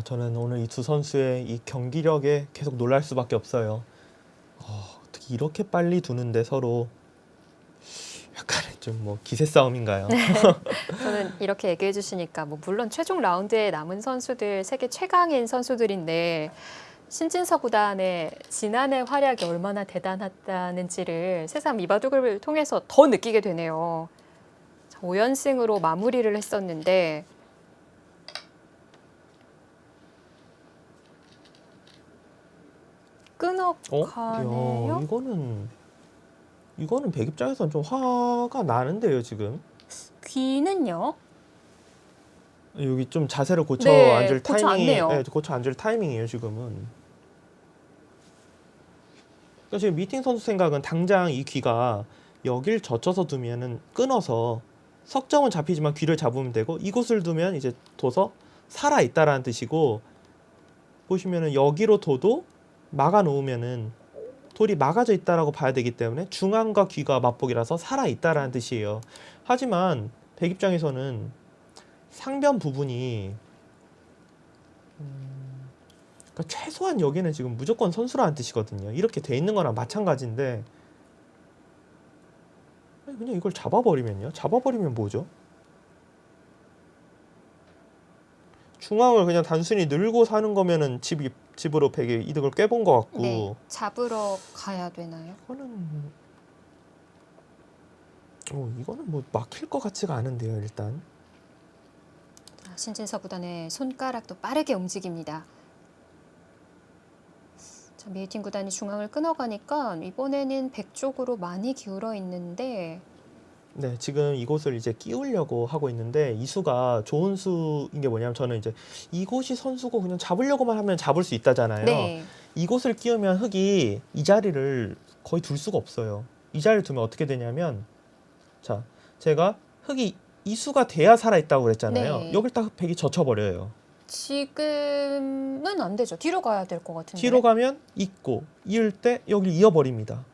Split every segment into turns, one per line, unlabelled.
저는 오늘 이 두 선수의 이 경기력에 계속 놀랄 수밖에 없어요. 어떻게 이렇게 빨리 두는데 서로 약간의 좀 뭐 기세 싸움인가요?
저는 이렇게 얘기해 주시니까 뭐 물론 최종 라운드에 남은 선수들 세계 최강인 선수들인데 신진서 구단의 지난해 활약이 얼마나 대단했다는지를 새삼 이 바둑을 통해서 더 느끼게 되네요. 5연승으로 마무리를 했었는데 끊어가네요.
이거는 백 입장에서는 좀 화가 나는데요, 지금.
귀는요?
여기 좀 자세를 고쳐
네,
앉을
고쳐
타이밍이,
앉네요.
네, 고쳐 앉을 타이밍이에요, 지금은. 그러니까 지금 미팅 선수 생각은 당장 이 귀가 여길 젖혀서 두면은 끊어서 석점은 잡히지만 귀를 잡으면 되고 이곳을 두면 이제 둬서 살아 있다라는 뜻이고, 보시면은 여기로 둬도 막아 놓으면은 돌이 막아져 있다라고 봐야 되기 때문에 중앙과 귀가 맞복이라서 살아 있다라는 뜻이에요. 하지만 백 입장에서는 상변 부분이 그러니까 최소한 여기는 지금 무조건 선수라는 뜻이거든요. 이렇게 돼 있는 거랑 마찬가지인데 그냥 이걸 잡아버리면요? 잡아버리면 뭐죠? 중앙을 그냥 단순히 늘고 사는 거면은 집으로 백의 이득을 꿰본 것 같고.
네, 잡으러 가야 되나요?
이거는 뭐 막힐 것 같지가 않은데요, 일단.
신진서 구단의 손가락도 빠르게 움직입니다. 자, 미팅 구단이 중앙을 끊어가니까 이번에는 백 쪽으로 많이 기울어 있는데
네, 지금 이곳을 이제 끼우려고 하고 있는데 이 수가 좋은 수인 게 뭐냐면 저는 이제 이곳이 선수고 그냥 잡으려고만 하면 잡을 수 있다잖아요.
네,
이곳을 끼우면 흑이 이 자리를 거의 둘 수가 없어요. 이 자리를 두면 어떻게 되냐면, 자, 제가 흑이 이 수가 돼야 살아있다고 그랬잖아요.
네.
여길 딱 백이 젖혀버려요.
지금은 안 되죠. 뒤로 가야 될 것 같은데.
뒤로 가면 있고 이을 때 여기를 이어버립니다.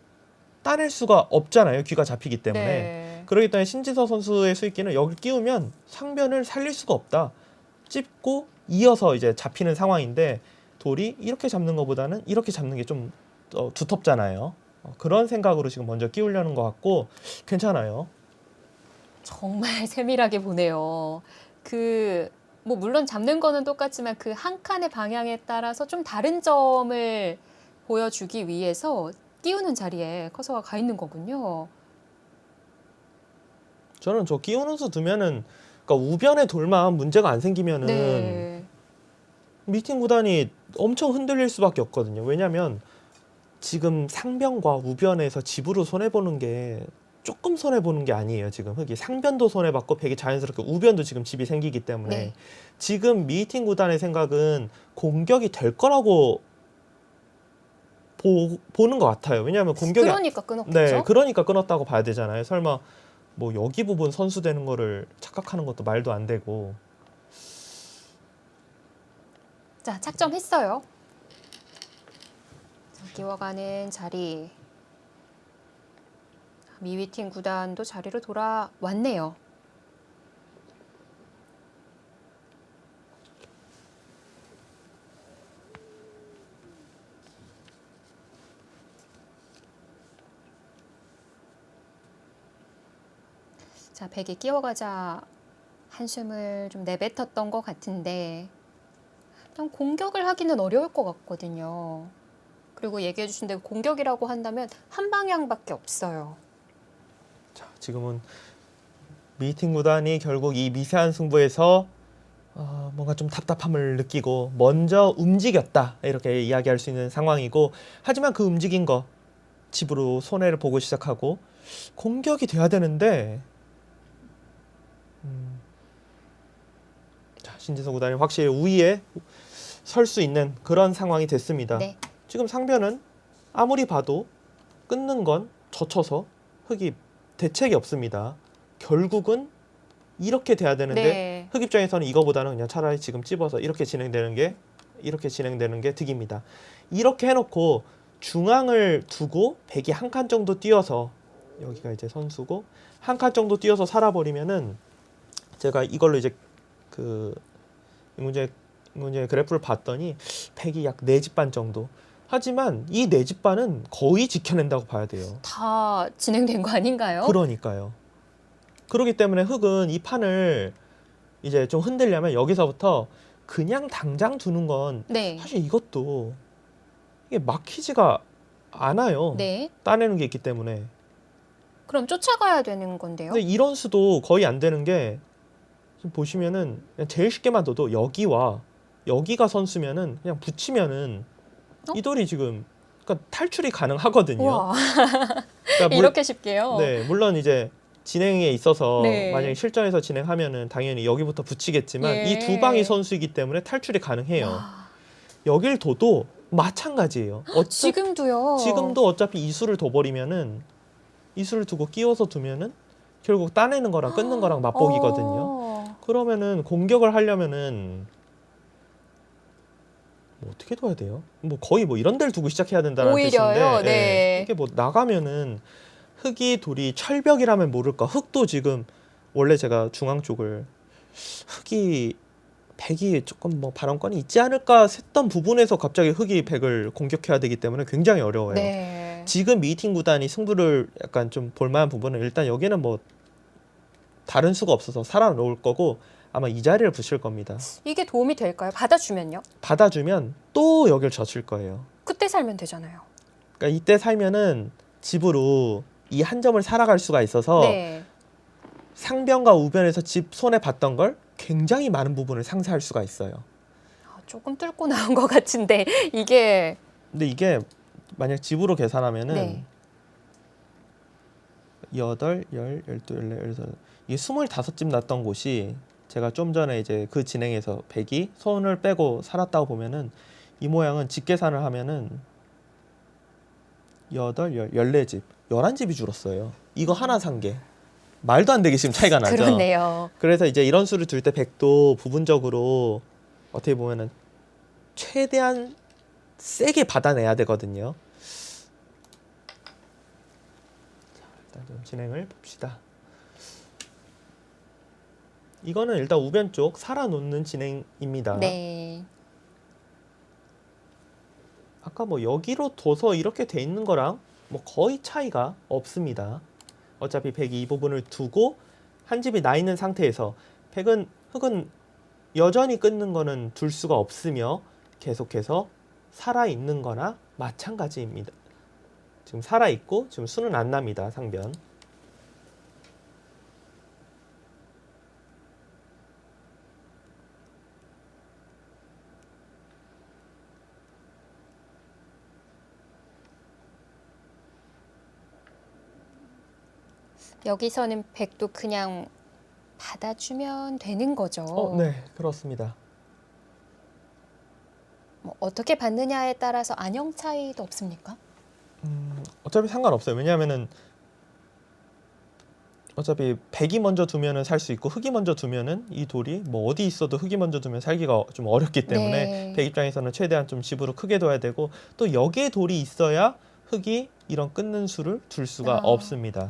따낼 수가 없잖아요. 귀가 잡히기 때문에.
네.
그렇기 때문에 신진서 선수의 수익기는 여기를 끼우면 상변을 살릴 수가 없다. 찝고 이어서 이제 잡히는 상황인데 돌이 이렇게 잡는 것보다는 이렇게 잡는 게 좀 두텁잖아요. 그런 생각으로 지금 먼저 끼우려는 것 같고 괜찮아요.
정말 세밀하게 보네요. 뭐 물론 잡는 거는 똑같지만 그 한 칸의 방향에 따라서 좀 다른 점을 보여주기 위해서 띄우는 자리에 커서가 가 있는 거군요.
저는 저 끼우는 수 두면은 그러니까 우변의 돌만 문제가 안 생기면은
네.
미팅 구단이 엄청 흔들릴 수밖에 없거든요. 왜냐면 지금 상변과 우변에서 집으로 손해보는 게 조금 손해보는 게 아니에요. 지금 흑이 상변도 손해봤고 백이 자연스럽게 우변도 지금 집이 생기기 때문에
네.
지금 미팅 구단의 생각은 공격이 될 거라고 보는 것 같아요. 왜냐하면 공격이
그러니까
네,
끊었겠죠?
그러니까 끊었다고 봐야 되잖아요. 설마 뭐 여기 부분 선수 되는 거를 착각하는 것도 말도 안 되고.
자, 착점했어요. 자, 끼워가는 자리. 미위팀 구단도 자리로 돌아왔네요. 자, 백이 끼워가자 한숨을 좀 내뱉었던 것 같은데 일단 공격을 하기는 어려울 것 같거든요. 그리고 얘기해 주신 대로 공격이라고 한다면 한 방향밖에 없어요.
자, 지금은 미팅 구단이 결국 이 미세한 승부에서 뭔가 좀 답답함을 느끼고 먼저 움직였다 이렇게 이야기할 수 있는 상황이고, 하지만 그 움직인 거 집으로 손해를 보고 시작하고 공격이 돼야 되는데 자, 신진서 구단이 확실히 우위에 설 수 있는 그런 상황이 됐습니다.
네.
지금 상변은 아무리 봐도 끊는 건 젖혀서 흑이 대책이 없습니다. 결국은 이렇게 돼야 되는데
네.
흑 입장에서는 이거보다는 그냥 차라리 지금 찝어서 이렇게 진행되는 게 득입니다. 이렇게 해놓고 중앙을 두고 백이 한 칸 정도 띄어서 여기가 이제 선수고 한 칸 정도 띄어서 살아버리면은 제가 이걸로 이제 이 문제 이제 그래프를 봤더니 팩이 약 4집 반 정도. 하지만 이 4집 반은 거의 지켜낸다고 봐야 돼요.
다 진행된 거 아닌가요?
그러니까요. 그렇기 때문에 흙은 이 판을 이제 좀 흔들려면 여기서부터 그냥 당장 두는 건
네.
사실 이것도 이게 막히지가 않아요.
네.
따내는 게 있기 때문에.
그럼 쫓아가야 되는 건데요.
근데 이런 수도 거의 안 되는 게 지금 보시면은 그냥 제일 쉽게만 둬도 여기와 여기가 선수면은 그냥 붙이면은
어?
이 돌이 지금 그러니까 탈출이 가능하거든요.
와,
그러니까
이렇게 쉽게요?
네, 물론 이제 진행에 있어서
네.
만약에 실전에서 진행하면은 당연히 여기부터 붙이겠지만
예.
이 두 방이 선수이기 때문에 탈출이 가능해요.
와,
여길 둬도 마찬가지예요.
지금도요.
지금도 어차피 이 수를 둬버리면은 이 수를 두고 끼워서 두면은 결국 따내는 거랑 끊는 거랑 맞보기거든요. 그러면은 공격을 하려면은 뭐 어떻게 둬야 돼요? 뭐 거의 뭐 이런 데를 두고 시작해야 된다는
오히려요?
뜻인데
네.
이게 뭐 나가면은 흙이 돌이 철벽이라면 모를까. 흙도 지금 원래 제가 중앙 쪽을 흙이 백이 조금 뭐 발언권이 있지 않을까 했던 부분에서 갑자기 흙이 백을 공격해야 되기 때문에 굉장히 어려워요.
네.
지금 미팅 구단이 승부를 약간 좀 볼만한 부분은 일단 여기는 뭐 다른 수가 없어서 살아놓을 거고 아마 이 자리를 부실 겁니다.
이게 도움이 될까요? 받아주면요?
받아주면 또 여길 젖힐 거예요.
그때 살면 되잖아요.
그러니까 이때 살면은 집으로 이 한 점을 살아갈 수가 있어서
네.
상변과 우변에서 집 손에 봤던 걸 굉장히 많은 부분을 상쇄할 수가 있어요.
아, 조금 뚫고 나온 것 같은데 이게
근데 이게 만약 집으로 계산하면은
네.
8, 10, 12, 14, 15 이게 25집 났던 곳이 제가 좀 전에 이제 그 진행에서 100이 손을 빼고 살았다고 보면은 이 모양은 집 계산을 하면은 8, 10, 14집 11집이 줄었어요. 이거 하나 산 게 말도 안 되게 지금 차이가 나죠.
그렇네요.
그래서 이제 이런 수를 둘 때 100도 부분적으로 어떻게 보면은 최대한 세게 받아내야 되거든요. 자, 일단 좀 진행을 봅시다. 이거는 일단 우변 쪽 살아놓는 진행입니다.
네.
아까 뭐 여기로 둬서 이렇게 돼 있는 거랑 뭐 거의 차이가 없습니다. 어차피 100이 이 부분을 두고 한 집이 나 있는 상태에서 흙은 여전히 끊는 거는 둘 수가 없으며 계속해서 살아있는 거나 마찬가지입니다. 지금 살아있고 지금 수는 안 납니다. 상변.
여기서는 100도 그냥 받아주면 되는 거죠.
네, 그렇습니다.
뭐 어떻게 받느냐에 따라서 안형 차이도 없습니까?
어차피 상관없어요. 왜냐하면은 어차피 100이 먼저 두면은 살 수 있고 흙이 먼저 두면은 이 돌이 뭐 어디 있어도 흙이 먼저 두면 살기가 좀 어렵기 때문에
네.
100 입장에서는 최대한 좀 집으로 크게 둬야 되고 또 여기에 돌이 있어야 흙이 이런 끊는 수를 둘 수가 없습니다.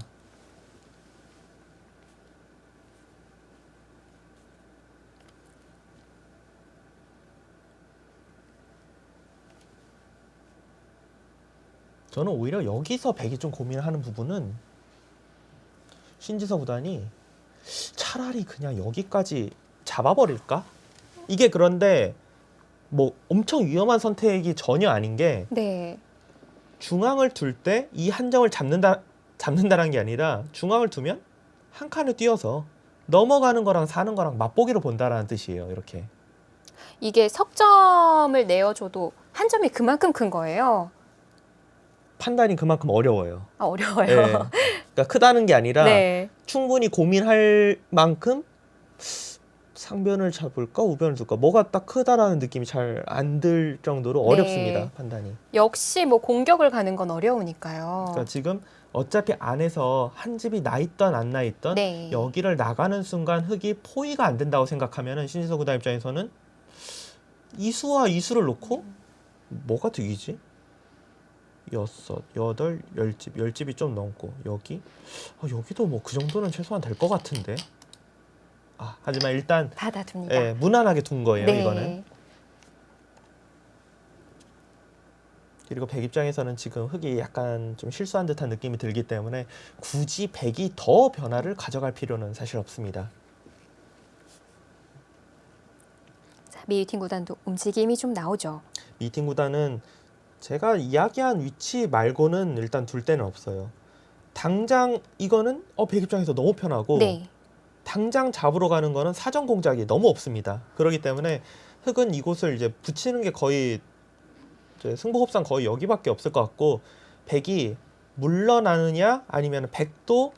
저는 오히려 여기서 100이 좀 고민하는 부분은 신지서 구단이 차라리 그냥 여기까지 잡아버릴까? 이게 그런데 뭐 엄청 위험한 선택이 전혀 아닌 게
네.
중앙을 둘 때 이 한정을 잡는다는 게 아니라 중앙을 두면 한 칸을 띄어서 넘어가는 거랑 사는 거랑 맛보기로 본다라는 뜻이에요. 이렇게.
이게 석점을 내어줘도 한 점이 그만큼 큰 거예요.
판단이 그만큼 어려워요.
아, 어려워요.
예. 그러니까 크다는 게 아니라
네.
충분히 고민할 만큼 상변을 잡을까 우변을 둘까 뭐가 딱 크다라는 느낌이 잘 안 들 정도로
네.
어렵습니다. 판단이.
역시 뭐 공격을 가는 건 어려우니까요.
그러니까 지금 어차피 안에서 한 집이 나 있던 안 나 있던
네.
여기를 나가는 순간 흙이 포위가 안 된다고 생각하면은 신지서 구단 입장에서는 이수와 이수를 놓고 뭐가 득이지? 6, 8, 10집, 10집이 좀 넘고 여기? 여기도 뭐 그 정도는 최소한 될 것 같은데. 하지만 일단
받아둡니다.
무난하게 둔 거예요.
네.
이거는. 그리고 백 입장에서는 지금 흑이 약간 좀 실수한 듯한 느낌이 들기 때문에 굳이 백이 더 변화를 가져갈 필요는 사실 없습니다.
자, 미유팅 구단도 움직임이 좀 나오죠.
미팅 구단은 제가 이야기한 위치 말고는 일단 둘 데는 없어요. 당장 이거는 백 입장에서 너무 편하고
네.
당장 잡으러 가는 거는 사전 공작이 너무 없습니다. 그렇기 때문에 흑은 이곳을 이제 붙이는 게 거의 이제 승부급상 거의 여기밖에 없을 것 같고 백이 물러나느냐 아니면 백도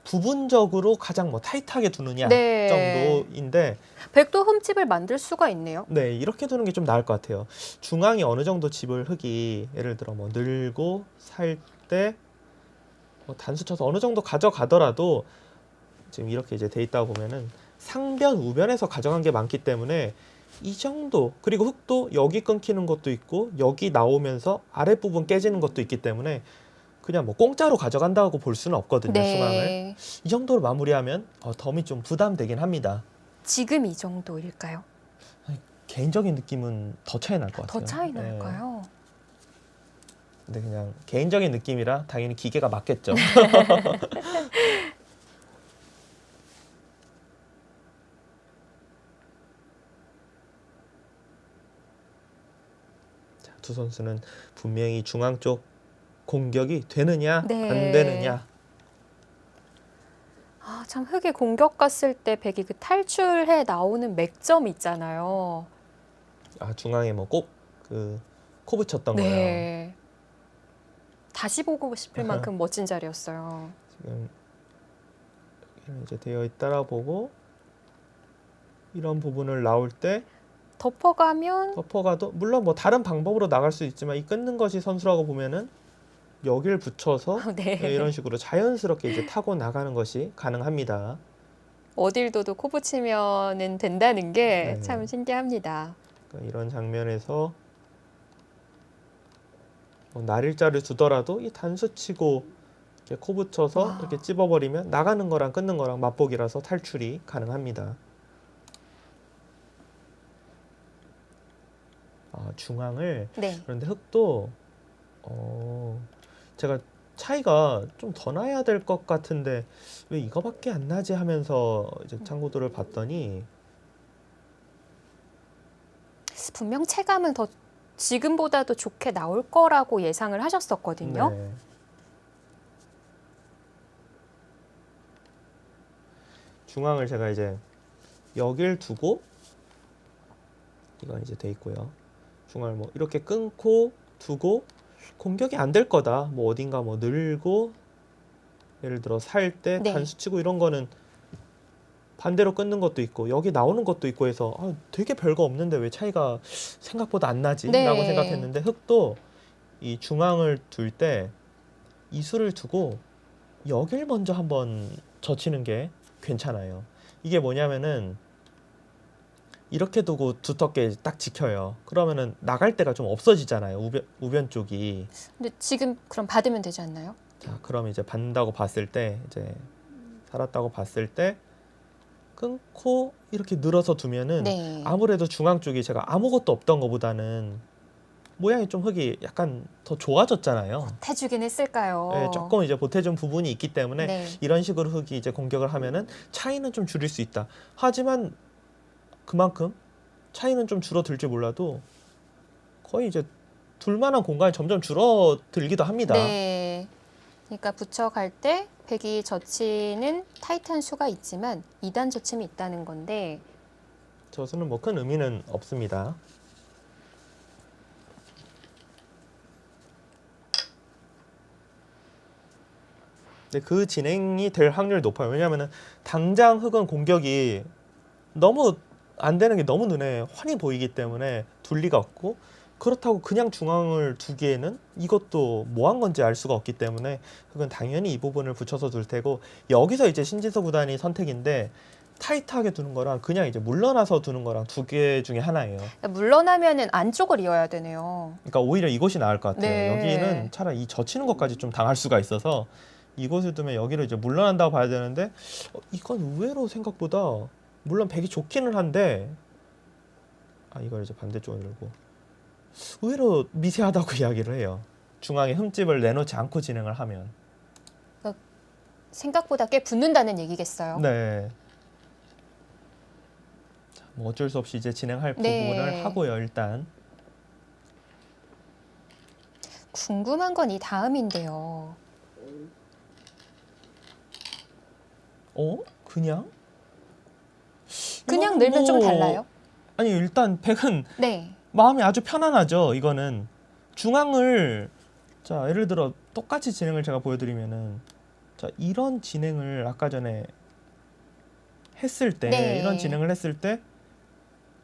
부분적으로 가장 뭐 타이트하게 두느냐
네.
정도인데
백도 흠집을 만들 수가 있네요.
네 이렇게 두는 게 좀 나을 것 같아요. 중앙이 어느 정도 집을 흑이 예를 들어 뭐 늘고 살 때 뭐 단수 쳐서 어느 정도 가져가더라도 지금 이렇게 이제 돼 있다 보면은 상변 우변에서 가져간 게 많기 때문에 이 정도 그리고 흑도 여기 끊기는 것도 있고 여기 나오면서 아랫부분 깨지는 것도 있기 때문에 그냥 뭐 공짜로 가져간다고 볼 수는 없거든요. 중앙을
네.
이 정도로 마무리하면 덤이 좀 부담되긴 합니다.
지금 이 정도일까요?
개인적인 느낌은 더 차이 날 것 같아요.
더 차이
네.
날까요?
근데 그냥 개인적인 느낌이라 당연히 기계가 맞겠죠. 자, 두 선수는 분명히 중앙 쪽 공격이 되느냐
네.
안 되느냐.
아, 참 흑이 공격 갔을 때 백이 그 탈출해 나오는 맥점 있잖아요.
아 중앙에 뭐 꼭 그 코 붙였던 거예요.
네. 다시 보고 싶을 만큼 멋진 자리였어요.
지금 여기는 이제 되어 있다라 보고 이런 부분을 나올 때
덮어가면
덮어가도 물론 뭐 다른 방법으로 나갈 수 있지만 이 끊는 것이 선수라고 보면은 여기를 붙여서
네.
이런 식으로 자연스럽게 이제 타고 나가는 것이 가능합니다.
어딜 둬도 코 붙이면은 된다는 게
네.
참 신기합니다.
그러니까 이런 장면에서 뭐 날일자를 두더라도 이 단수 치고 이렇게 코 붙여서
와.
이렇게 찝어버리면 나가는 거랑 끊는 거랑 맞보기라서 탈출이 가능합니다. 중앙을
네.
그런데 흑도 제가 차이가 좀 더 나야 될 것 같은데 왜 이거밖에 안 나지 하면서 이제 참고도를 봤더니
분명 체감은 더 지금보다도 좋게 나올 거라고 예상을 하셨었거든요.
네. 중앙을 제가 이제 여길 두고 이건 이제 돼 있고요. 중앙을 뭐 이렇게 끊고 두고 공격이 안 될 거다. 뭐 어딘가 뭐 늘고 예를 들어 살 때
네.
단수 치고 이런 거는 반대로 끊는 것도 있고 여기 나오는 것도 있고 해서 되게 별거 없는데 왜 차이가 생각보다 안 나지?
네.
라고 생각했는데 흑도 이 중앙을 둘 때 이수를 두고 여길 먼저 한번 젖히는 게 괜찮아요. 이게 뭐냐면은 이렇게 두고 두텁게 딱 지켜요. 그러면은 나갈 데가 좀 없어지잖아요. 우변 쪽이.
근데 지금 그럼 받으면 되지 않나요?
자, 그럼 이제 받는다고 봤을 때 이제 살았다고 봤을 때 끊고 이렇게 늘어서 두면은
네.
아무래도 중앙 쪽이 제가 아무것도 없던 것보다는 모양이 좀 흙이 약간 더 좋아졌잖아요.
해주긴 했을까요?
네, 조금 이제 보태준 부분이 있기 때문에
네.
이런 식으로 흙이 이제 공격을 하면은 차이는 좀 줄일 수 있다. 하지만 그만큼 차이는 좀 줄어들지 몰라도 거의 이제 둘만한 공간이 점점 줄어들기도 합니다.
네. 그러니까 붙여갈 때 백이 젖히는 타이트한 수가 있지만 2단 젖힘이 있다는 건데
저수는 뭐 큰 의미는 없습니다. 근데 그 진행이 될 확률이 높아요. 왜냐하면 당장 흑은 공격이 너무 안 되는 게 너무 눈에 훤히 보이기 때문에 둘 리가 없고 그렇다고 그냥 중앙을 두기에는 이것도 뭐 한 건지 알 수가 없기 때문에 흑은 당연히 이 부분을 붙여서 둘 테고 여기서 이제 신지서 구단이 선택인데 타이트하게 두는 거랑 그냥 이제 물러나서 두는 거랑 두 개 중에 하나예요.
물러나면은 안쪽을 이어야 되네요.
그러니까 오히려 이곳이 나을 것 같아요.
네.
여기는 차라리 이 젖히는 것까지 좀 당할 수가 있어서 이곳을 두면 여기를 이제 물러난다고 봐야 되는데 이건 의외로 생각보다 물론 백이 좋기는 한데 이걸 이제 반대쪽으로 들고 의외로 미세하다고 이야기를 해요. 중앙에 흠집을 내놓지 않고 진행을 하면.
생각보다 꽤 붙는다는 얘기겠어요.
네. 자, 뭐 어쩔 수 없이 이제 진행할
네.
부분을 하고요. 일단.
궁금한 건 이 다음인데요.
그냥?
그냥
이거는
늘면 좀
뭐-
달라요?
아니 일단 백은
네.
마음이 아주 편안하죠. 이거는 중앙을 자 예를 들어 똑같이 진행을 제가 보여드리면은 자 이런 진행을 아까 전에 했을 때
네.
이런 진행을 했을 때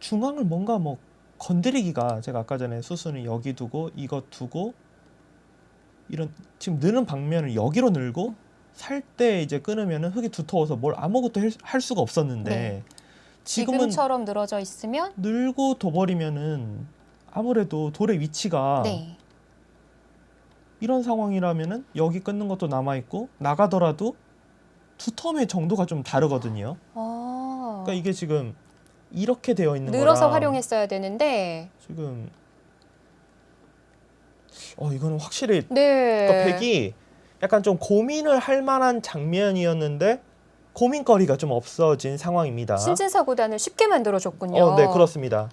중앙을 뭔가 뭐 건드리기가 제가 아까 전에 수순을 여기 두고 이거 두고 이런 지금 느는 방면을 여기로 늘고 살 때 이제 끊으면은 흙이 두터워서 뭘 아무것도 할 수가 없었는데
네.
지금은
지금처럼 늘어져 있으면
늘고 둬버리면은 아무래도 돌의 위치가
네.
이런 상황이라면은 여기 끊는 것도 남아 있고 나가더라도 두터움의 정도가 좀 다르거든요. 그러니까 이게 지금 이렇게 되어 있는
늘어서
거랑
활용했어야 되는데
지금 이거는 확실히
네.
그러니까 백이 약간 좀 고민을 할 만한 장면이었는데 고민거리가 좀 없어진 상황입니다.
신진사구단을 쉽게 만들어줬군요.
네, 그렇습니다.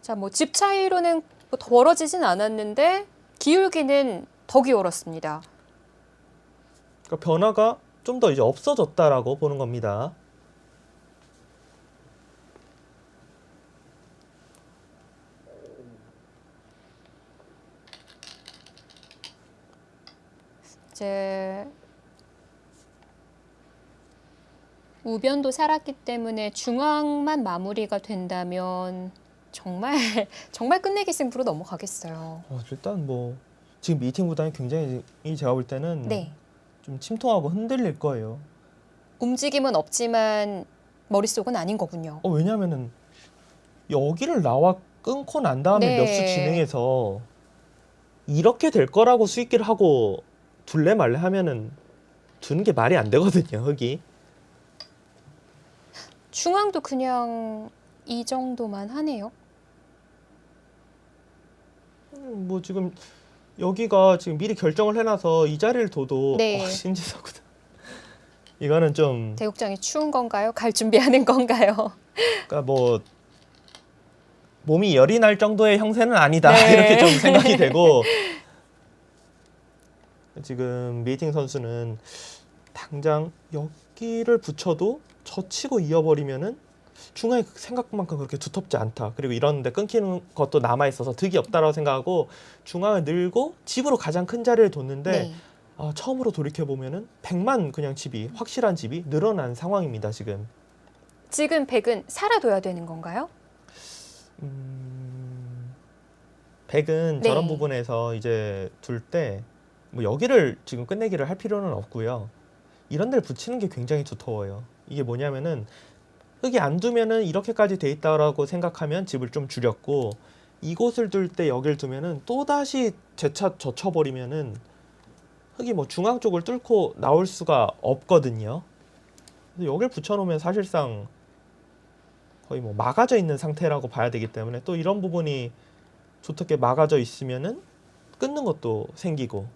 자, 뭐 집 차이로는 뭐 더 멀어지진 않았는데 기울기는 더 기울었습니다.
그러니까 변화가 좀 더 이제 없어졌다라고 보는 겁니다.
이제 우변도 살았기 때문에 중앙만 마무리가 된다면 정말 정말 끝내기 승부로 넘어가겠어요.
일단 뭐 지금 미팅 구단이 굉장히 제가 볼 때는
네.
좀 침통하고 흔들릴 거예요.
움직임은 없지만 머릿속은 아닌 거군요.
왜냐면은 여기를 나와 끊고 난 다음에
네.
몇 수 진행해서 이렇게 될 거라고 수익기를 하고 둘래 말래 하면은 두는 게 말이 안 되거든요, 흙이.
중앙도 그냥 이 정도만 하네요.
뭐 지금 여기가 지금 미리 결정을 해놔서 이 자리를 둬도
네.
신지석구다. 이거는 좀
대국장이 추운 건가요? 갈 준비하는 건가요?
그러니까 뭐 몸이 열이 날 정도의 형세는 아니다
네.
이렇게 좀 생각이 되고 지금 미팅 선수는 당장 여기를 붙여도 젖히고 이어버리면은 중앙이 생각만큼 그렇게 두텁지 않다. 그리고 이런데 끊기는 것도 남아 있어서 득이 없다라고 생각하고 중앙을 늘고 집으로 가장 큰 자리를 뒀는데
네.
처음으로 돌이켜 보면은 100만 그냥 집이 확실한 집이 늘어난 상황입니다. 지금.
지금 백은 살아둬야 되는 건가요?
백은
네.
저런 부분에서 이제 둘 때 뭐 여기를 지금 끝내기를 할 필요는 없고요. 이런 데를 붙이는 게 굉장히 두터워요. 이게 뭐냐면은 흙이 안 두면은 이렇게까지 돼 있다라고 생각하면 집을 좀 줄였고 이곳을 둘 때 여길 두면은 또 다시 재차 젖혀버리면은 흙이 뭐 중앙 쪽을 뚫고 나올 수가 없거든요. 그래서 여길 붙여놓으면 사실상 거의 뭐 막아져 있는 상태라고 봐야 되기 때문에 또 이런 부분이 두텁게 막아져 있으면은 끊는 것도 생기고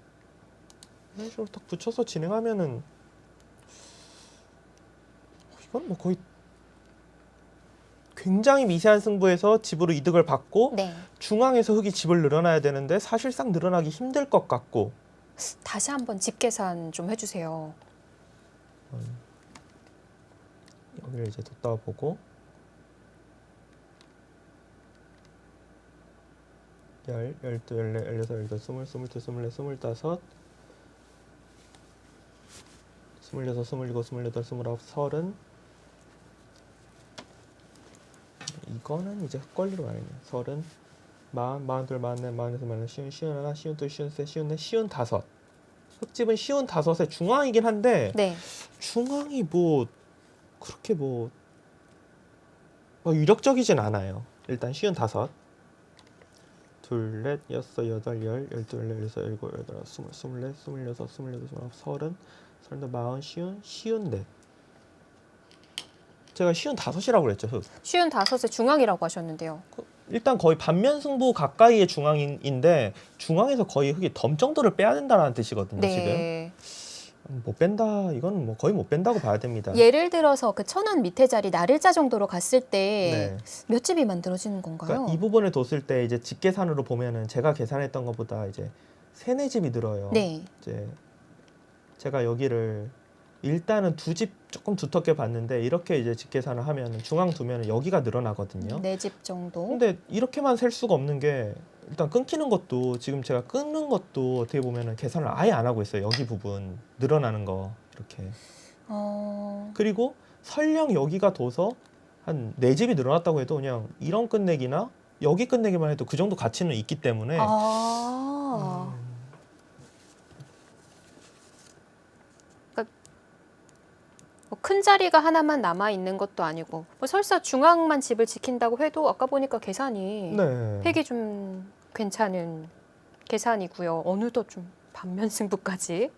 이런 식으로 딱 붙여서 진행하면은 이건 뭐 거의 굉장히 미세한 승부에서 집으로 이득을 받고
네.
중앙에서 흙이 집을 늘어나야 되는데 사실상 늘어나기 힘들 것 같고
다시 한번 집 계산 좀 해주세요.
여기를 이제 뒀다 보고 10, 12, 14, 16, 17, 18, 22, 24, 25 26, 27, 28, 29, 30 이거는 이제 흙걸리로 가야겠네. 30, 42, 44, 45, 51, 52, 53, 54, 55 흙집은 55의 중앙이긴 한데
네.
중앙이 뭐 그렇게 뭐 유력적이진 않아요. 일단 55 둘, 넷, 여섯, 여덟, 열, 열두, 열네, 열여섯, 열일곱, 열여덟, 스물, 스물넷, 스물여섯, 스물여덟, 스물아홉, 서른, 서른둘, 마흔, 쉬운, 쉬운 넷. 제가 쉬운 5이라고 그랬죠. 흑.
쉬운 5의 중앙이라고 하셨는데요.
일단 거의 반면 승부 가까이의 중앙인데 중앙에서 거의 흑이 덤 정도를 빼야 된다는 뜻이거든요.
네.
지금 못 뺀다. 이건 뭐 거의 못 뺀다고 봐야 됩니다.
예를 들어서 그 1000원 밑에 자리 나를자 정도로 갔을 때 몇
네.
집이 만들어지는 건가요?
그러니까 이 부분을 뒀을 때 이제 직계산으로 보면은 제가 계산했던 것보다 이제 3, 4집이 늘어요.
네.
이제 제가 여기를 일단은 2집 조금 두텁게 봤는데 이렇게 이제 직계산을 하면 중앙 두면 여기가 늘어나거든요.
4집 정도.
근데 이렇게만 셀 수가 없는 게 일단 끊기는 것도 지금 제가 끊는 것도 어떻게 보면은 계산을 아예 안 하고 있어요. 여기 부분 늘어나는 거 이렇게. 그리고 설령 여기가 둬서 한 4집이 늘어났다고 해도 그냥 이런 끝내기나 여기 끝내기만 해도 그 정도 가치는 있기 때문에
뭐큰 자리가 하나만 남아 있는 것도 아니고 뭐 설사 중앙만 집을 지킨다고 해도 아까 보니까 계산이
네.
팩이 좀 괜찮은 계산이고요. 어느덧 좀 반면 승부까지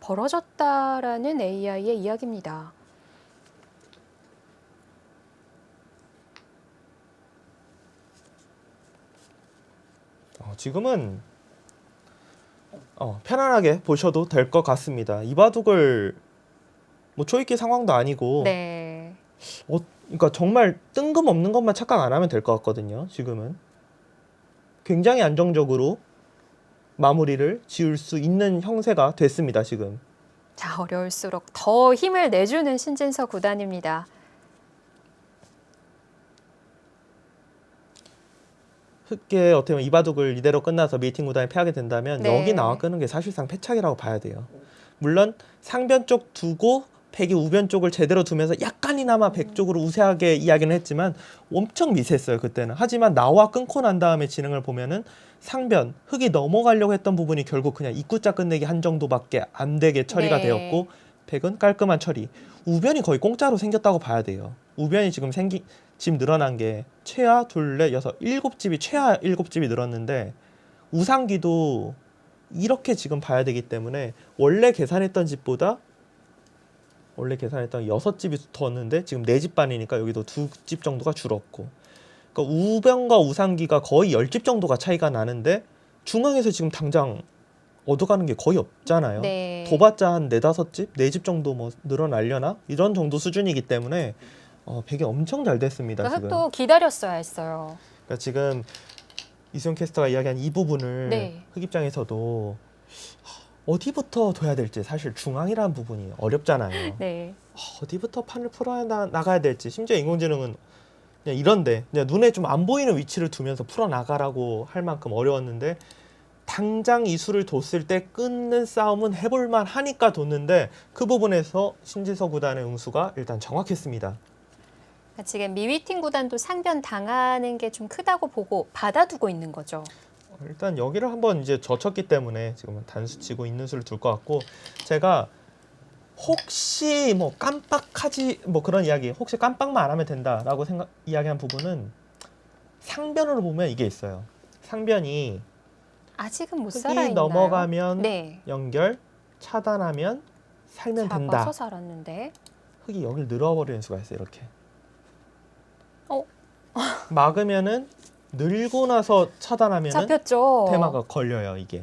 벌어졌다라는 AI의 이야기입니다.
지금은 편안하게 보셔도 될 것 같습니다. 이 바둑을 뭐 초읽기 상황도 아니고
네.
그러니까 정말 뜬금없는 것만 착각 안 하면 될 것 같거든요. 지금은 굉장히 안정적으로 마무리를 지을 수 있는 형세가 됐습니다. 지금
자, 어려울수록 더 힘을 내주는 신진서 구단입니다.
흑계 어떻게 보면 이 바둑을 이대로 끝나서 미팅 구단이 패하게 된다면
네.
여기 나와 끄는 게 사실상 패착이라고 봐야 돼요. 물론 상변 쪽 두고 백이 우변 쪽을 제대로 두면서 약간이나마 백 쪽으로 우세하게 이야기는 했지만 엄청 미세했어요 그때는. 하지만 나와 끊고 난 다음에 진행을 보면은 상변 흑이 넘어가려고 했던 부분이 결국 그냥 입구자 끝내기 한 정도밖에 안 되게 처리가
네.
되었고 백은 깔끔한 처리. 우변이 거의 공짜로 생겼다고 봐야 돼요. 우변이 지금 집 늘어난 게 최하 둘, 넷, 여섯, 7집이 최하 7집이 늘었는데 우상기도 이렇게 지금 봐야 되기 때문에 원래 계산했던 집보다 원래 계산했던 6집이 더 는데 지금 4집 반이니까 여기도 2집 정도가 줄었고 그러니까 우변과 우상기가 거의 10집 정도가 차이가 나는데 중앙에서 지금 당장 얻어가는 게 거의 없잖아요.
네.
도봤자 한 4, 5집, 4집 정도 뭐 늘어나려나? 이런 정도 수준이기 때문에 백이 엄청 잘 됐습니다.
그러니까
지금.
흑도 기다렸어야 했어요.
그러니까 지금 이수영 캐스터가 이야기한 이 부분을
네.
흑 입장에서도 어디부터 둬야 될지 사실 중앙이라는 부분이 어렵잖아요.
네.
어디부터 판을 풀어 나가야 될지 심지어 인공지능은 그냥 이런데 그냥 눈에 좀 안 보이는 위치를 두면서 풀어 나가라고 할 만큼 어려웠는데 당장 이 수를 뒀을 때 끊는 싸움은 해볼만 하니까 뒀는데 그 부분에서 신진서 구단의 응수가 일단 정확했습니다.
그러니까 지금 미위팀 구단도 상변 당하는 게 좀 크다고 보고 받아두고 있는 거죠.
일단 여기를 한번 이제 젖혔기 때문에 지금은 단수 치고 있는 수를 둘 것 같고 제가 혹시 뭐 깜빡하지 뭐 그런 이야기 혹시 깜빡만 안 하면 된다라고 이야기한 부분은 상변으로 보면 이게 있어요. 상변이
아직은 못
흑이
살아있나요?
넘어가면
네.
연결 차단하면 살면 된다.
잡아서 살았는데.
흑이 여길 늘어버리는 수가 있어요. 이렇게
어?
막으면은 늘고 나서 차단하면은
잡혔죠.
테마가 걸려요 이게.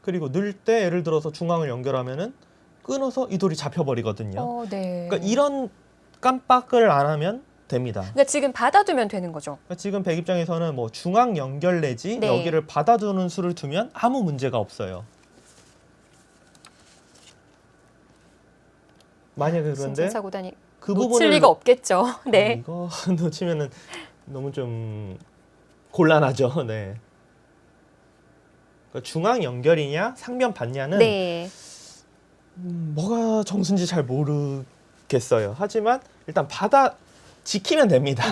그리고 늘 때 예를 들어서 중앙을 연결하면은 끊어서 이 돌이 잡혀버리거든요.
네.
그러니까 이런 깜빡을 안 하면 됩니다.
그러니까 지금 받아두면 되는 거죠.
그러니까 지금 백 입장에서는 뭐 중앙 연결 내지
네.
여기를 받아두는 수를 두면 아무 문제가 없어요. 만약에 그런데
신진서 구단이
그
놓칠
부분을
리가 없겠죠. 네.
이거 놓치면은 너무 좀 곤란하죠. 네. 그러니까 중앙 연결이냐 상변 받냐는
네.
뭐가 정수인지 잘 모르겠어요. 하지만 일단 받아 지키면 됩니다.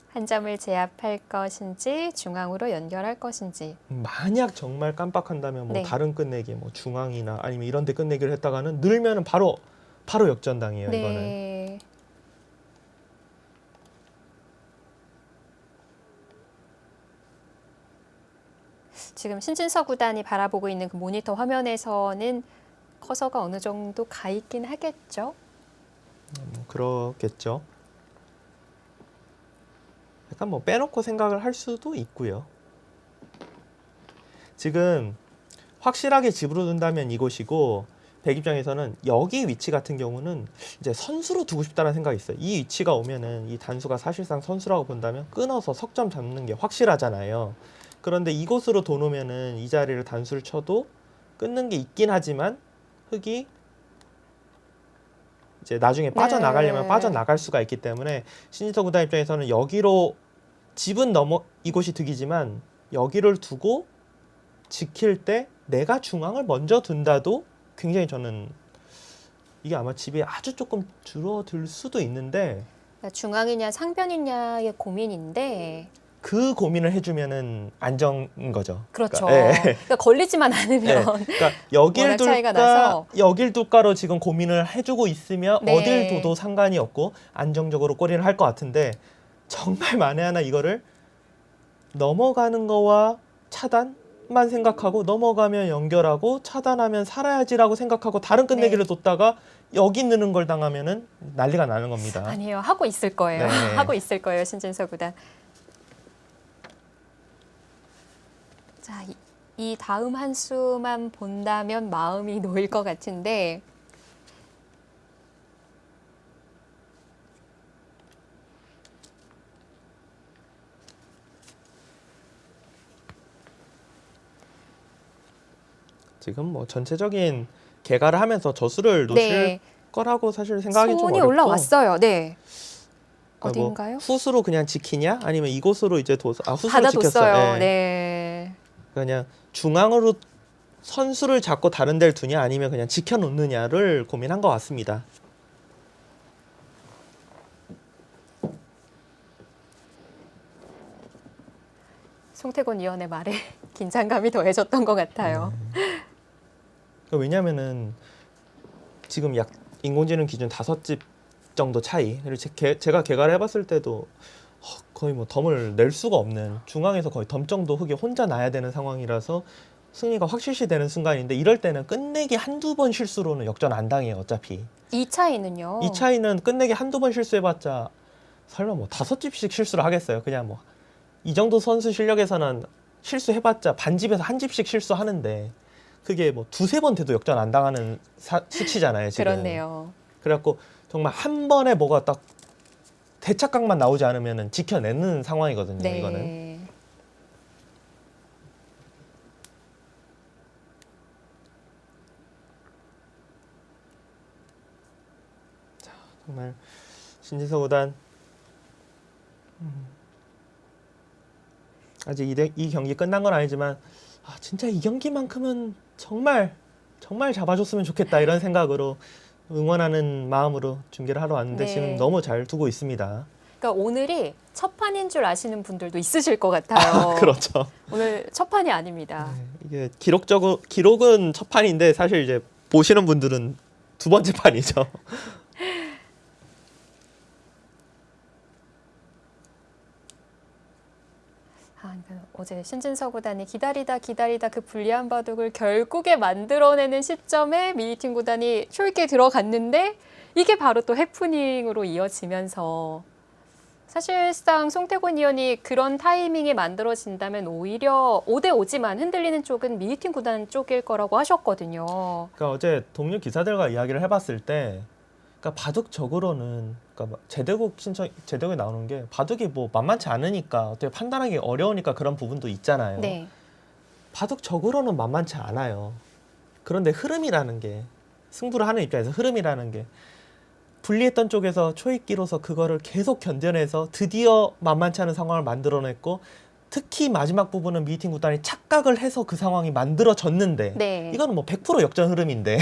한 점을 제압할 것인지 중앙으로 연결할 것인지.
만약 정말 깜빡한다면 뭐
네.
다른 끝내기 뭐 중앙이나 아니면 이런 데 끝내기를 했다가는 늘면은 바로 역전당해요. 이거는.
네. 지금 신진서 구단이 바라보고 있는 그 모니터 화면에서는 커서가 어느 정도 가 있긴 하겠죠?
그렇겠죠. 약간 뭐 빼놓고 생각을 할 수도 있고요. 지금 확실하게 집어둔다면 이곳이고 백 입장에서는 여기 위치 같은 경우는 이제 선수로 두고 싶다는 생각이 있어요. 이 위치가 오면은 이 단수가 사실상 선수라고 본다면 끊어서 석점 잡는 게 확실하잖아요. 그런데 이곳으로 도 놓으면은 이 자리를 단수를 쳐도 끊는 게 있긴 하지만 흙이 이제 나중에 빠져나가려면
네.
빠져나갈 수가 있기 때문에 신지서 구단 입장에서는 여기로 집은 넘어 이곳이 득이지만 여기를 두고 지킬 때 내가 중앙을 먼저 둔다도 굉장히 저는 이게 아마 집이 아주 조금 줄어들 수도 있는데
중앙이냐 상변이냐의 고민인데
그 고민을 해주면은 안정인 거죠.
그렇죠.
그러니까, 예.
그러니까 걸리지만 않으면
그러니까 여길
워낙 차이가
둘까
나서.
여길 둘까로 지금 고민을 해주고 있으면
네.
어딜 둬도 상관이 없고 안정적으로 골인을 할 것 같은데 정말 만에 하나 이거를 넘어가는 거와 차단만 생각하고 넘어가면 연결하고 차단하면 살아야지라고 생각하고 다른 끝내기를 뒀다가 여기 넣는 걸 당하면은 난리가 나는 겁니다.
아니에요. 하고 있을 거예요.
네.
하고 있을 거예요. 신진서 구단. 자, 이 다음 한 수만 본다면 마음이 놓일 것 같은데
지금 뭐 전체적인 개가를 하면서 저수를 놓칠
네.
거라고 사실 생각이 좀
손이
어렵고
올라왔어요. 네.
그러니까 뭐
어딘가요?
후수로 그냥 지키냐 아니면 이곳으로 이제 둬서 후수로
받아뒀어요.
지켰어요. 예.
네.
그냥 중앙으로 선수를 잡고 다른 데를 두냐 아니면 그냥 지켜놓느냐를 고민한 것 같습니다.
송태곤 위원의 말에 긴장감이 더해졌던 것 같아요.
그러니까 왜냐면은 지금 약 인공지능 기준 5집 정도 차이. 그리고 제가 개발을 해봤을 때도 거의 뭐 덤을 낼 수가 없는 중앙에서 거의 덤 정도 흙이 혼자 나야 되는 상황이라서 승리가 확실시 되는 순간인데 이럴 때는 끝내기 한두 번 실수로는 역전 안 당해요. 어차피.
이 차이는요.
이 차이는 끝내기 한두 번 실수해봤자 설마 뭐 5집씩 실수를 하겠어요. 그냥 뭐 이 정도 선수 실력에서는 실수해봤자 반집에서 한 집씩 실수하는데 그게 뭐 두세 번 돼도 역전 안 당하는 수치잖아요. 지금.
그렇네요.
그래갖고 정말 한 번에 뭐가 딱 대착각만 나오지 않으면 지켜내는 상황이거든요.
네.
이거는. 정말 신지서 구단 아직 이 경기 끝난 건 아니지만 진짜 이 경기만큼은 정말 잡아줬으면 좋겠다 이런 생각으로 응원하는 마음으로 중계를 하러 왔는데
네.
지금 너무 잘 두고 있습니다.
그러니까 오늘이 첫 판인 줄 아시는 분들도 있으실 것 같아요.
그렇죠.
오늘 첫 판이 아닙니다.
이게 기록은 첫 판인데 사실 이제 보시는 분들은 두 번째 판이죠.
그러니까 어제 신진서 구단이 기다리다 그 불리한 바둑을 결국에 만들어내는 시점에 미니팀 구단이 쇼있게 들어갔는데 이게 바로 또 해프닝으로 이어지면서 사실상 송태곤 위원이 그런 타이밍이 만들어진다면 오히려 5대5지만 흔들리는 쪽은 미니팀 구단 쪽일 거라고 하셨거든요.
그러니까 어제 동료 기사들과 이야기를 해봤을 때, 그러니까 바둑적으로는 그러니까 제대국에 나오는 게 바둑이 뭐 만만치 않으니까 어떻게 판단하기 어려우니까 그런 부분도 있잖아요.
네.
바둑적으로는 만만치 않아요. 그런데 흐름이라는 게 승부를 하는 입장에서 흐름이라는 게 불리했던 쪽에서 초입기로서 그거를 계속 견뎌내서 드디어 만만치 않은 상황을 만들어냈고 특히 마지막 부분은 미팅 구단이 착각을 해서 그 상황이 만들어졌는데
네.
이거는 뭐 100% 역전 흐름인데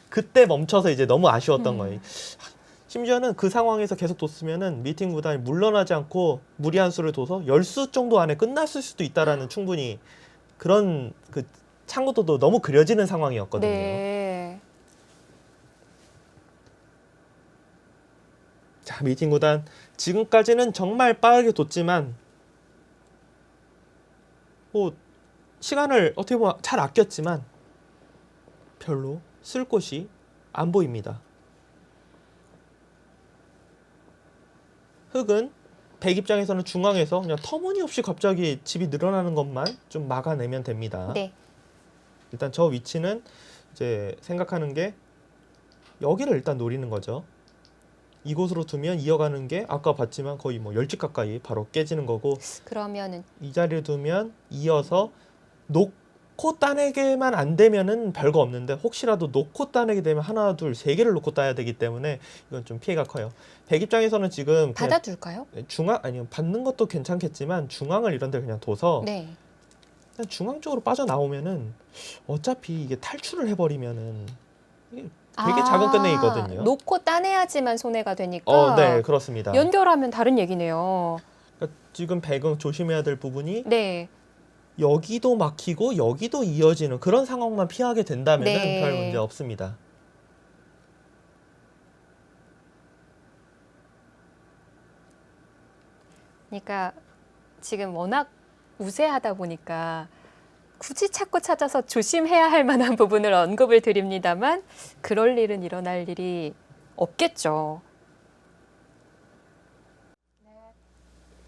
그때 멈춰서 이제 너무 아쉬웠던 거예요. 심지어는 그 상황에서 계속 뒀으면은 미팅 구단이 물러나지 않고 무리한 수를 둬서 10수 정도 안에 끝났을 수도 있다라는 충분히 그런 그 참고도도 너무 그려지는 상황이었거든요.
네.
자, 미팅 구단 지금까지는 정말 빠르게 뒀지만 뭐 시간을 어떻게 보면 잘 아꼈지만 별로 쓸 곳이 안 보입니다. 흑은 백 입장에서는 중앙에서 그냥 터무니없이 갑자기 집이 늘어나는 것만 좀 막아내면 됩니다.
네.
일단 저 위치는 이제 생각하는 게 여기를 일단 노리는 거죠. 이곳으로 두면 이어가는 게 아까 봤지만 거의 뭐 10집 가까이 바로 깨지는 거고,
그러면은
이 자리를 두면 이어서 놓고 따내게만 안 되면은 별거 없는데, 혹시라도 놓고 따내게 되면 하나, 둘, 세 개를 놓고 따야 되기 때문에 이건 좀 피해가 커요. 백 입장에서는 지금 그냥
받아둘까요?
중앙, 아니요, 받는 것도 괜찮겠지만 중앙을 이런 데 그냥 둬서
네.
그냥 중앙 쪽으로 빠져나오면은 어차피 이게 탈출을 해버리면은 이게 되게 작은 끝내기거든요.
놓고 따내야지만 손해가 되니까
네, 그렇습니다.
연결하면 다른 얘기네요.
그러니까 지금 백은 조심해야 될 부분이
네.
여기도 막히고 여기도 이어지는 그런 상황만 피하게 된다면은
네.
별 문제 없습니다.
그러니까 지금 워낙 우세하다 보니까 굳이 찾고 찾아서 조심해야 할 만한 부분을 언급을 드립니다만 그럴 일은 일어날 일이 없겠죠.
넷,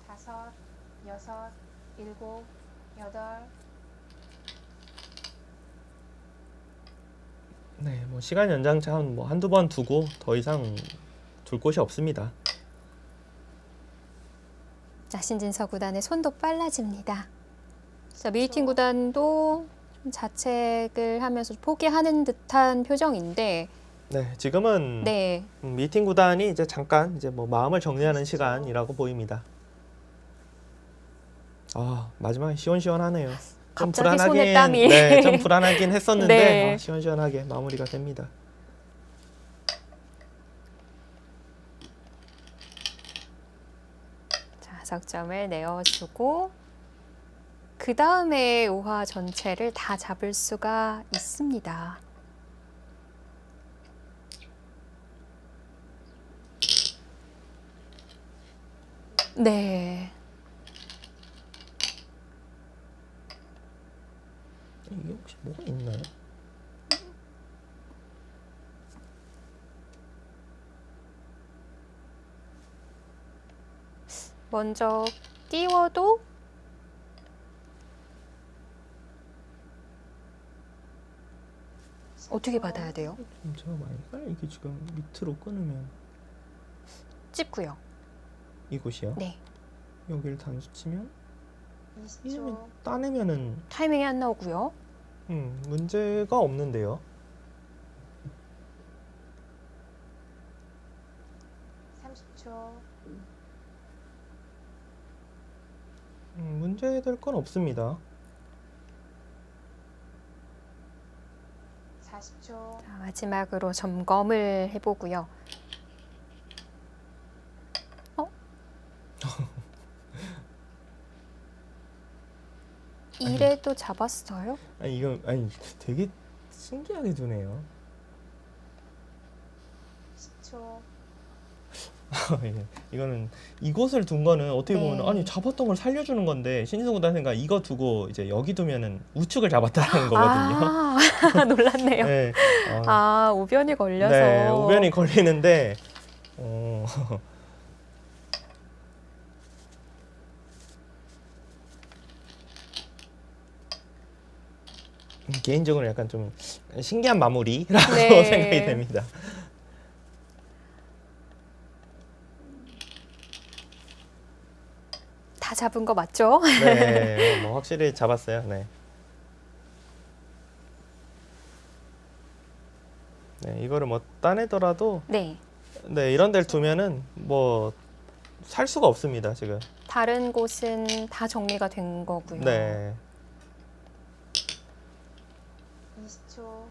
다섯, 여섯, 일곱, 여덟.
네, 뭐 시간 연장차 뭐 한두 번 두고 더 이상 둘 곳이 없습니다.
자, 신진서 구단의 손도 빨라집니다. 자, 미팅 구단도 좀 자책을 하면서 포기하는 듯한 표정인데,
네, 지금은
네,
미팅 구단이 이제 잠깐 이제 뭐 마음을 정리하는 시간이라고 보입니다. 아, 마지막에 시원시원하네요. 좀
갑자기 손에 땀이.
네, 좀 불안하긴 했었는데
네.
시원시원하게 마무리가 됩니다.
자, 석점을 내어주고 그 다음에 우화 전체를 다 잡을 수가 있습니다. 네.
이게 혹시 뭐가 있나요?
먼저 띄워도 어떻게 받아야 돼요?
좀 제가 많이 헷갈려. 이게 지금 밑으로 끊으면
찝고요.
이곳이요.
네.
여기를 단수 치면
20초.
따내면은
타이밍이 안 나오고요.
문제가 없는데요.
30초.
문제될 건 없습니다.
40초.
자, 마지막으로 점검을 해보고요. 이래도 잡았어요?
아니 이건 되게 신기하게 두네요.
10초.
예, 이거는 이곳을 둔 거는 어떻게
네.
보면 아니 잡았던 걸 살려주는 건데, 신진수 구단생가 이거 두고 이제 여기 두면은 우측을 잡았다는 거거든요.
아, 놀랐네요.
네,
아, 우변이 걸려서.
네, 우변이 걸리는데 개인적으로 약간 좀 신기한 마무리라고
네.
생각이 됩니다.
다 잡은 거 맞죠?
네, 뭐 확실히 잡았어요. 네. 네, 이거를 뭐 따내더라도
네.
네, 이런 데를 두면은 뭐 살 수가 없습니다, 지금.
다른 곳은 다 정리가 된 거고요.
네.
20초.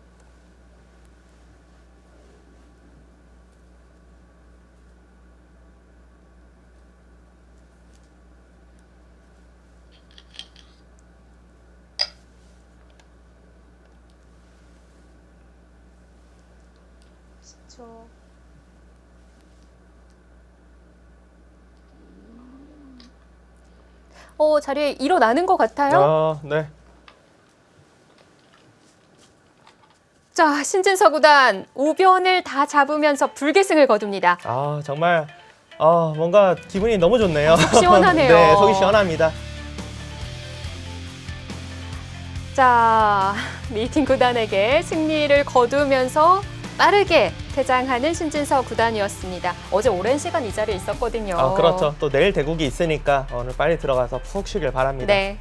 초.
자리에 일어나는 것 같아요.
아, 네.
자, 신진서 구단 우변을 다 잡으면서 불계승을 거둡니다.
아, 정말 뭔가 기분이 너무 좋네요.
속 시원하네요.
네, 속이 시원합니다.
자, 미팅 구단에게 승리를 거두면서 빠르게 퇴장하는 신진서 구단이었습니다. 어제 오랜 시간 이 자리에 있었거든요.
그렇죠. 또 내일 대국이 있으니까 오늘 빨리 들어가서 푹 쉬길 바랍니다.
네.